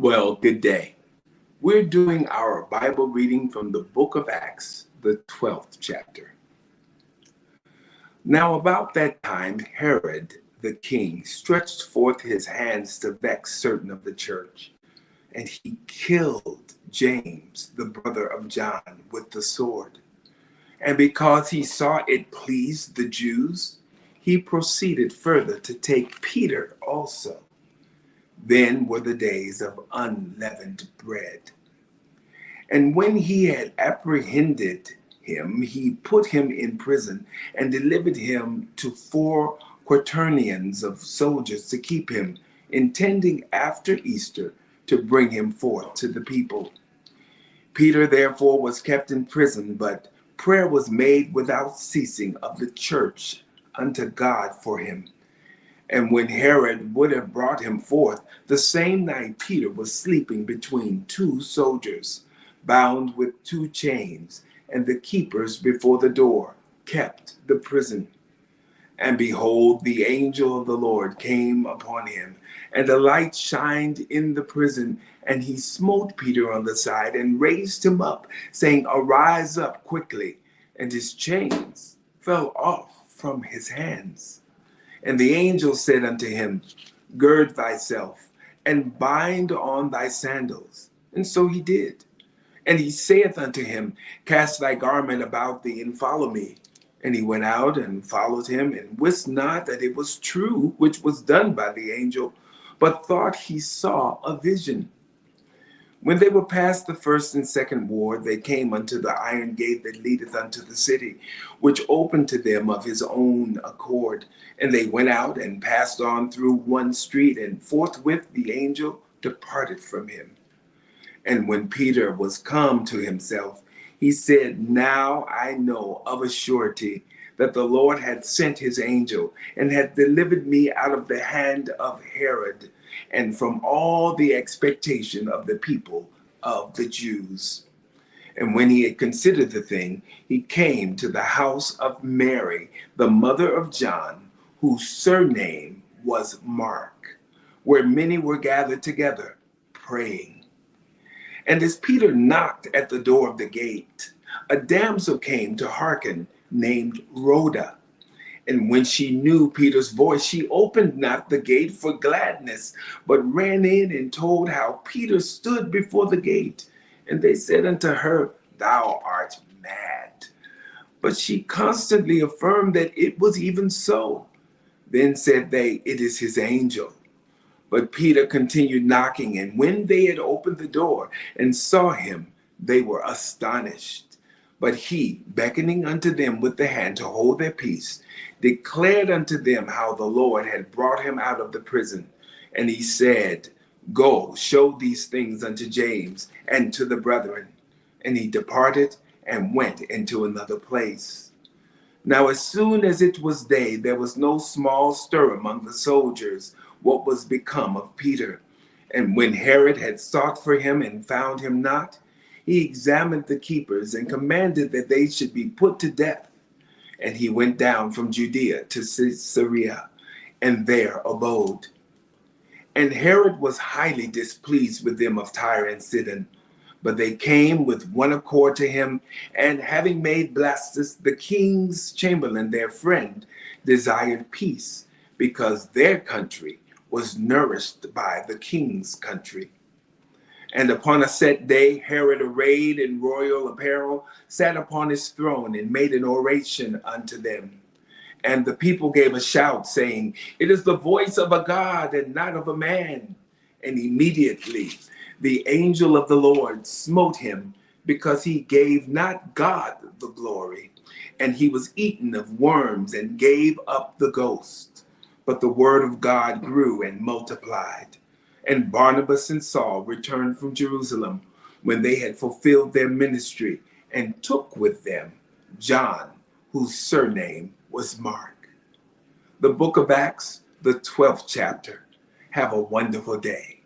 Well, good day. We're doing our Bible reading from the book of Acts, the 12th chapter. Now, about that time, Herod the king stretched forth his hands to vex certain of the church, and he killed James, the brother of John, with the sword. And because he saw it pleased the Jews, he proceeded further to take Peter also. Then were the days of unleavened bread. And when he had apprehended him, he put him in prison and delivered him to 4 quaternions of soldiers to keep him, intending after Easter to bring him forth to the people. Peter therefore was kept in prison, but prayer was made without ceasing of the church unto God for him. And when Herod would have brought him forth, the same night Peter was sleeping between 2 soldiers, bound with 2 chains, and the keepers before the door kept the prison. And behold, the angel of the Lord came upon him, and a light shined in the prison, and he smote Peter on the side and raised him up, saying, Arise up quickly. And his chains fell off from his hands. And the angel said unto him, Gird thyself, and bind on thy sandals. And so he did. And he saith unto him, Cast thy garment about thee, and follow me. And he went out and followed him, and wist not that it was true which was done by the angel, but thought he saw a vision. When they were past the first and second ward, they came unto the iron gate that leadeth unto the city, which opened to them of his own accord. And they went out and passed on through one street, and forthwith the angel departed from him. And when Peter was come to himself, he said, Now I know of a surety that the Lord had sent his angel, and had delivered me out of the hand of Herod, and from all the expectation of the people of the Jews. And when he had considered the thing, he came to the house of Mary, the mother of John, whose surname was Mark, where many were gathered together, praying. And as Peter knocked at the door of the gate, a damsel came to hearken, named Rhoda. And when she knew Peter's voice, she opened not the gate for gladness, but ran in and told how Peter stood before the gate. And they said unto her, Thou art mad. But she constantly affirmed that it was even so. Then said they, It is his angel. But Peter continued knocking, and when they had opened the door and saw him, they were astonished. But he, beckoning unto them with the hand to hold their peace, declared unto them how the Lord had brought him out of the prison. And he said, Go, show these things unto James and to the brethren. And he departed and went into another place. Now as soon as it was day, there was no small stir among the soldiers what was become of Peter. And when Herod had sought for him and found him not, he examined the keepers and commanded that they should be put to death. And he went down from Judea to Caesarea, and there abode. And Herod was highly displeased with them of Tyre and Sidon. But they came with one accord to him, and having made Blastus the king's chamberlain their friend, desired peace, because their country was nourished by the king's country. And upon a set day, Herod, arrayed in royal apparel, sat upon his throne and made an oration unto them. And the people gave a shout, saying, It is the voice of a God and not of a man. And immediately the angel of the Lord smote him, because he gave not God the glory. And he was eaten of worms and gave up the ghost. But the word of God grew and multiplied. And Barnabas and Saul returned from Jerusalem when they had fulfilled their ministry, and took with them John, whose surname was Mark. The book of Acts, the 12th chapter. Have a wonderful day.